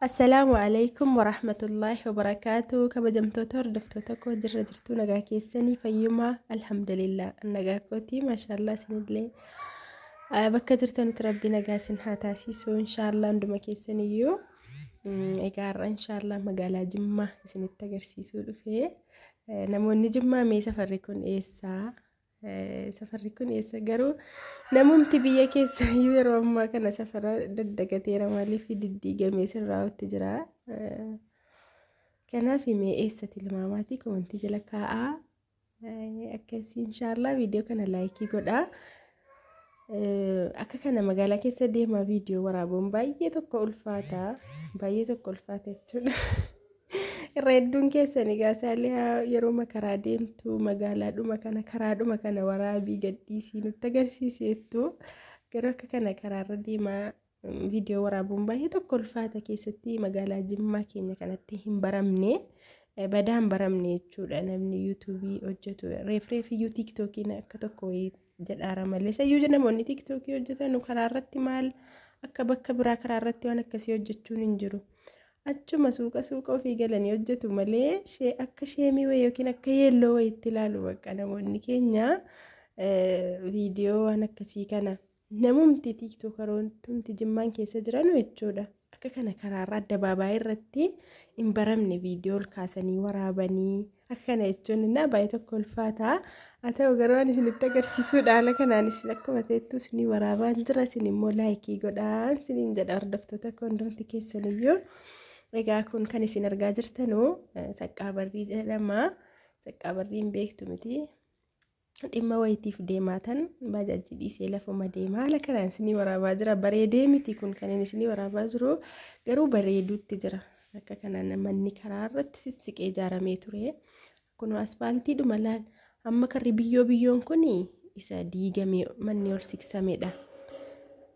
السلام عليكم ورحمة الله وبركاته. كبجمتوتو هردفتوتو جرجرتو نغا كيساني فيما الحمد لله النغا كوتي ما شاء الله سندلي بكا جرتو نتربي نغا سنها تاسيسو إن شاء الله عندما كيساني يو إيقار إن شاء الله مقالا جمع سنتقر سيسو لفي نموني جمع مي سفركن إيسا سفركن إيسا قرو نمومتي بيا كيسا يويرو أما كان سفر ددقتيرا مالي في دديقة ميسر راو التجرا كان في مي إيسا تلماماتي كومنتي جلكا أكاسي إن شاء الله فيديو كان لايكي قدا أكا كان مقالا كيسا ديما فيديو ورابون بايتو كولفاتا تشون Redduun keessan egaa saallee yeroo makaraa deemtu magaalaadhuma kana karaadhuma kana waraabii gadhiisii nutti agarsiiseettu garuu akka kana karaarra deemaa viidiyoo waraabuun baay'ee tokko ulfaata keessatti magaalaa Jimmaa keenya kanatti hin baramne badaan baramne jechuudha namni yuutuubii hojjetu reef-reefiyyuu tiiktookiin akka tokko jedhaara malee sayyuu namoonni tiiktookii hojjetan karaarratti maal akka bakka biraa karaarratti waan akkasii hojjechuun hin jiru. Achuma suuqa ofii galanii hojjetu malee akka sheemii wayii yookiin akka yeelloo wayii itti ilaalu bakka namoonni keenya viidiyoo waan akkasii kana namumti tiiktookaroonni Jimmaan keessa jiran jechuudha. Akka kana karaarra addabaabaa irratti hin baramne viidiyoo ol kaasanii waraabanii akka kana jechuun innaa baay'ee tokko ulfaata. Haa ta'u garuu waan isinitti agarsiisuudha haala kanaan isin akkuma ta'ettu isinii waraabaan jira isin immoo laayikii godhaa isiniin jedha hordoftoota hundumti keessaniyyuu. Egaa kun kan isin argaa jirtanuu saqqaabarrii jedhama. Saqqaabarriin beektu miti. Dhimma wayitiif deemaatan bajaajii dhiisee lafuma deema. Haala kanaan isinii waraabaa jira. Bareedee miti kun kan isinii waraabaa jiru garuu bareeduutti jira. Akka kanaan manni karaa irratti sissiqee ijaaramee ture. Kun asfaaltiidhuma laal amma karri biyyoon kun isa diigamee manni ol siksamedha.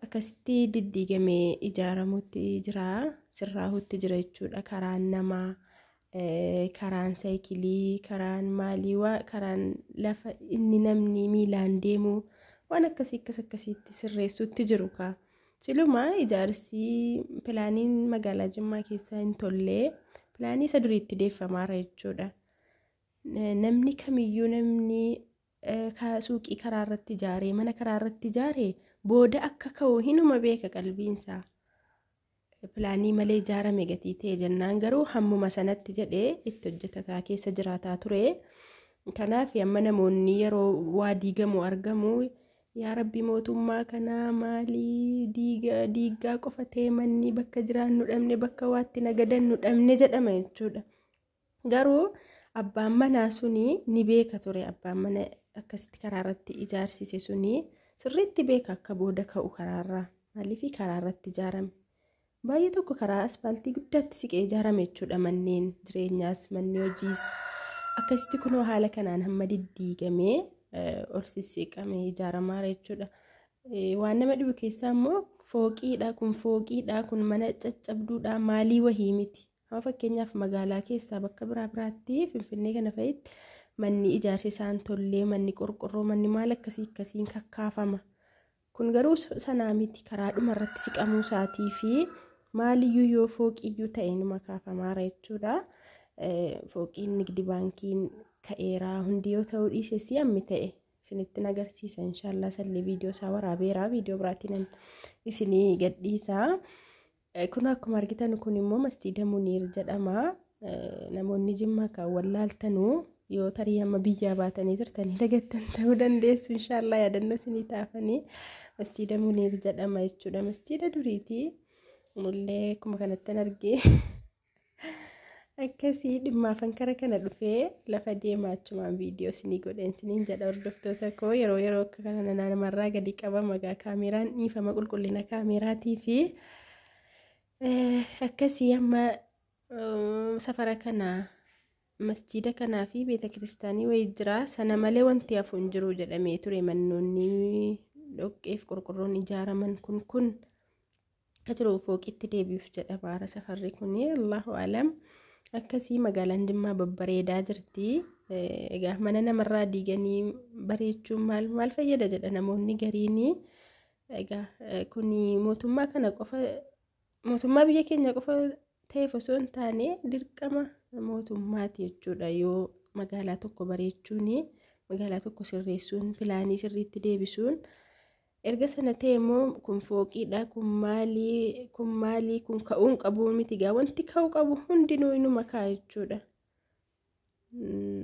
Akkasitti diddiigamee ijaaramutti jira. Sirraahutti jira jechuudha. Karaan namaa, karaan saayikilii, karaan maalii, karaan lafa inni namni miilaan deemu waan akkasiitti sirreessuutti jiru ka. Silumaa ijaarsi pilaaniin magaalaa Jimmaa keessaa hin tollee pilaanii isa duriitti deeffamaara jechuudha. Namni kamiyyuu namni suuqii karaa irratti ijaaree mana karaa irratti ijaaree booda akka ka'u hinuma beeka qalbiinsaa. Pilaanii malee ijaarame gatii ta'e jennaan garuu hammuma sanatti jedhee itti hojjetataa keessa jiraataa ture. Kanaaf amma namoonni yeroo waa diigamu argamu yaa rabbi mootummaa kanaa maalii diigaa qofa ta'e manni bakka jiraannu dhabne bakka waatti nagadannu dhabne jedhama jechuudha. Garuu abbaan manaa suni ni beeka ture abbaan mana akkasitti karaarratti ijaarsise suni sirriitti beeka akka booda ka'u karaarraa maaliif karaarratti ijaarame. Baay'ee tokko karaa asfaaltii guddaatti siqee ijaarame jechuudha manneen jireenyaas manni hojiis akkasitti kunoo haala kanaan hamma diddiigamee ol sissiqamee ijaaramaa jechuudha. Waan nama dhibu keessaa immoo fooqiidha kun mana caccabduudha maalii wahii miti. Amma fakkeenyaaf magaalaa keessaa bakka biraatti Finfinnee kana fa'itti manni ijaarsi isaan tollee manni qorqorroo manni maal akkasiin kakkaafama. Kun garuu sanaa miti karaadhuma irratti siqamuu isaatii fi maaliyyuu yoo fooqiyyuu ta'e numa kaafamaara jechuudha. Fooqiin nigdi baankiin ka'eeraa hundi yoo ta'uu dhiise si'ammi ta'e isinitti agarsiisa inshaallah sallee viidiyoo isaa waraabeeraa viidiyoo biraatiin isinii gadhiisa. Kun akkuma argitan kun immoo masjiida Muniir jedhama. Namoonni Jimmaa kan wallaaltanuu yoo tarii amma biyyaa baatanii turtanii dagattan ta'uu dandeessu inshaallah yaadannoo isinii taafanii masjiida Muniir jedhama jechuudha. Masjiida duriitii mullee akkuma kanatti argee akkasii dhimmaafan kara kana dhufee lafa deemaa achumaan viidiyoo isinii godheen isiniin jedha hordoftoota koo yeroo akka kana namarraa gadi qaba magaa kaameraan dhiifama qulqullina kaameraatii fi akkasii amma safara kana masjiida kanaa fi beeta kiristaanii wayii jira sana malee wanti hafu hin jiru jedhamee ture mannoonni dhoqqeef qorqorroon ijaaraman kun kajiru fooqitti deebi'uuf jedhamaara safarri kuni Allahu alam akkasii magaalaan Jimmaa babbareedaa jirti. Egaa mana namarraa diiganii bareechuun maal fayyada jedha namoonni gariini. Egaa kuni mootummaa kana qofa mootummaa biyya keenya qofa ta'eef osoo hin taane dirqama mootummaati jechuudha. Yoo magaalaa tokko bareechuun, magaalaa tokko sirreessuun, pilaanii sirriitti deebisuun, erga sana ta'e immoo kun fooqiidha, kun maalii, kun ka'uun qabu miti gaa wanti ka'uu qabu hundinuu inuma ka'a jechuudha.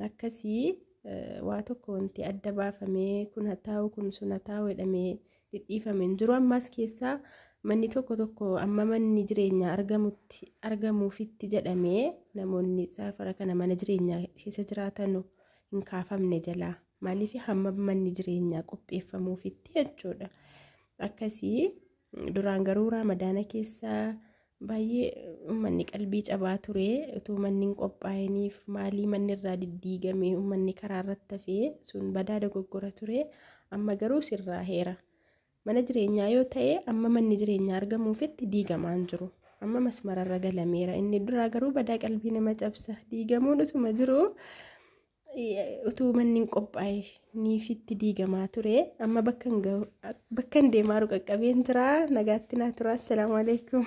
Akkasii waa tokko wanti adda baafamee kun haa ta'u kun sun haa ta'u jedhamee dhidhiifamee jiru. Ammas keessaa manni tokko amma manni jireenyaa argamuufitti jedhamee namoonni safara kana mana jireenyaa keessa jiraatan hin kaafamne jalaa. Maaliif hamma manni jireenyaa qopheeffamuufitti jechuudha. Akkasii duraan garuu Ramadaana keessa baay'ee uummanni qalbii cabaa ture. Utuu manni hin qophaa'iniif maalii manni irraa diddiigamee uummanni karaa irratti hafee sun badaa dogoggora ture. Amma garuu sirraa heera. Mana jireenyaa yoo ta'e amma manni jireenyaa argamuufitti diigamaan jiru. Amma masmararra galameera. Inni duraa garuu badaa qalbii nama cabsa. Diigamuun utuma jiru utuu manni hin qophaa'iniifitti diigamaa ture. Amma bakka hin deemaa qaqqabeen jira. Nagaatti naa tura. Assalaamu alaikum.